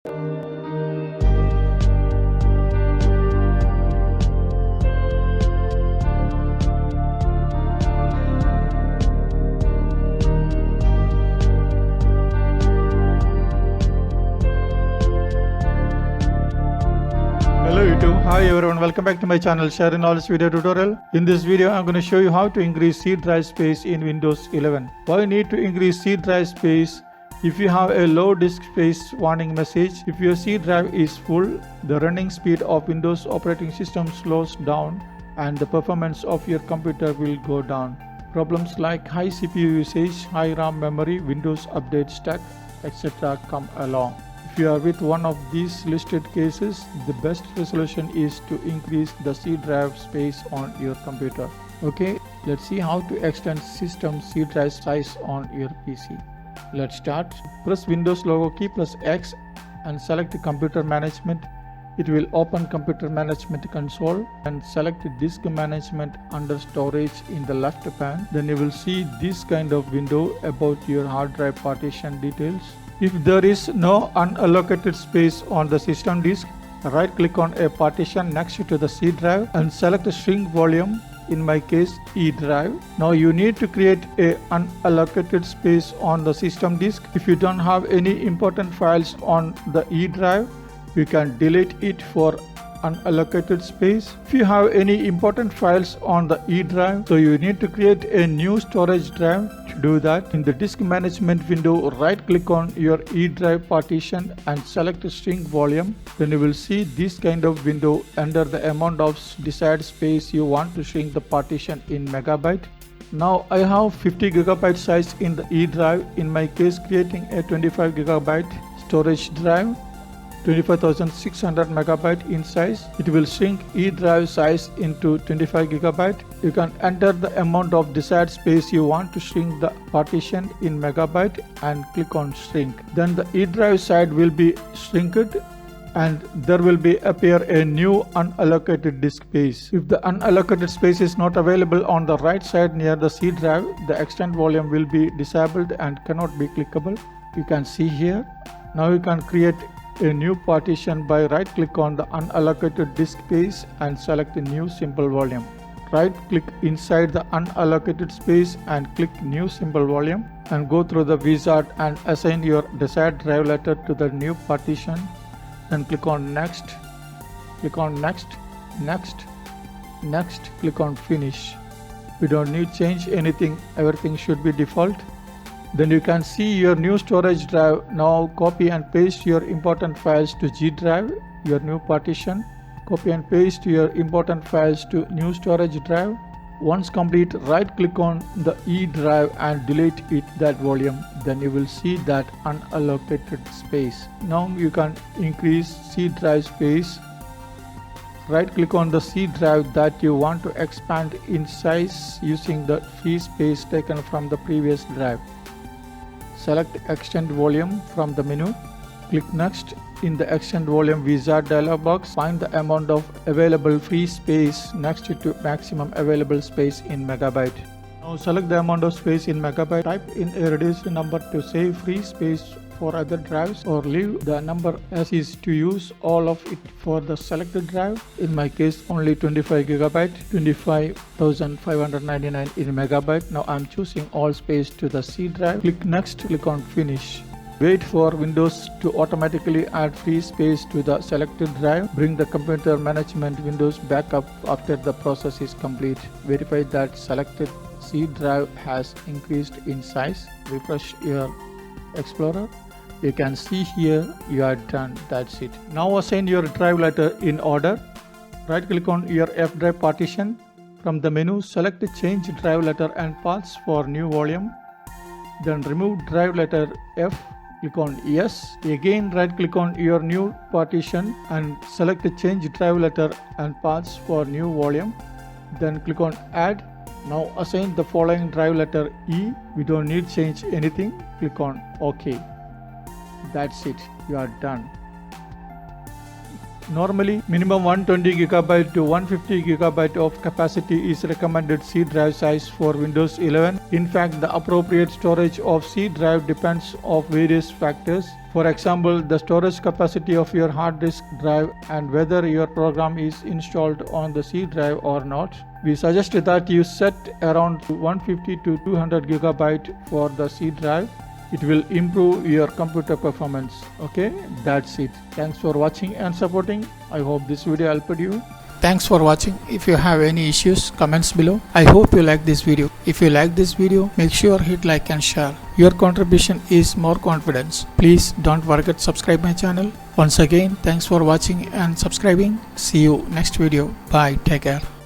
Hello YouTube, hi everyone, welcome back to my channel Sharing Knowledge video tutorial. In this video I'm going to show you how to increase C drive space in Windows 11. Why you need to increase C drive space? If you have a low disk space warning message, if your C drive is full, the running speed of Windows operating system slows down and the performance of your computer will go down. Problems like high CPU usage, high RAM memory, Windows update stack, etc. come along. If you are with one of these listed cases, the best resolution is to increase the C drive space on your computer. Okay, let's see how to extend system C drive size on your PC. Let's start. Press Windows logo key plus X and select Computer Management. It will open Computer Management console and select Disk Management under Storage in the left pane. Then you will see this kind of window about your hard drive partition details. If there is no unallocated space on the system disk, right click on a partition next to the C drive and select Shrink Volume, in my case E drive. Now you need to create a unallocated space on the system disk. If you don't have any important files on the E drive, you can delete it for unallocated space. If you have any important files on the E drive, so you need to create a new storage drive. To do that, in the disk management window, right click on your E drive partition and select Shrink Volume. Then you will see this kind of window under the amount of desired space you want to shrink the partition in megabyte. Now I have 50 gigabyte size in the E drive. In my case, creating a 25 gigabyte storage drive, 25,600 megabyte in size. It will shrink E drive size into 25 gigabyte. You can enter the amount of desired space you want to shrink the partition in megabyte and click on shrink. Then the E drive side will be shrinked and there will be appear a new unallocated disk space. If the unallocated space is not available on the right side near the C drive, the extend volume will be disabled and cannot be clickable. You can see here. Now you can create a new partition by right click on the unallocated disk space and select a new simple volume. Right click inside the unallocated space and click new simple volume and go through the wizard and assign your desired drive letter to the new partition. Then click on next, click on next, next, click on finish. We don't need to change anything, everything should be default. Then you can see your new storage drive. Now copy and paste your important files to G drive, your new partition. Copy and paste your important files to new storage drive. Once complete, right click on the E drive and delete that volume. Then you will see that unallocated space. Now you can increase C drive space. Right click on the C drive that you want to expand in size using the free space taken from the previous drive. Select Extend Volume from the menu. Click Next. In the Extend Volume wizard dialog box, find the amount of available free space next to maximum available space in megabyte. Now select the amount of space in megabyte. Type in a reduced number to save free space for other drives, or leave the number as is to use all of it for the selected drive. In my case, only 25 gigabyte, 25,599 in megabyte. Now I'm choosing all space to the C drive. Click Next, click on Finish. Wait for Windows to automatically add free space to the selected drive. Bring the Computer Management Windows back up after the process is complete. Verify that selected C drive has increased in size. Refresh your Explorer. You can see here you are done. That's it. Now assign your drive letter in order. Right click on your F drive partition. From the menu, select Change Drive Letter and Paths for new volume. Then remove drive letter F. Click on Yes. Again right click on your new partition and select Change Drive Letter and Paths for new volume. Then click on Add. Now assign the following drive letter E. We don't need change anything. Click on OK. That's it. You are done. Normally, minimum 120 GB to 150 GB of capacity is recommended C drive size for Windows 11. In fact, the appropriate storage of C drive depends on various factors. For example, the storage capacity of your hard disk drive and whether your program is installed on the C drive or not. We suggest that you set around 150 to 200 GB for the C drive. It will improve your computer performance. Okay, that's it. Thanks for watching and supporting. I hope this video helped you. Thanks for watching. If you have any issues, comments below. I hope you like this video. If you like this video, make sure hit like and share. Your contribution is more confidence. Please don't forget subscribe my channel. Once again, thanks for watching and subscribing. See you next video. Bye. Take care.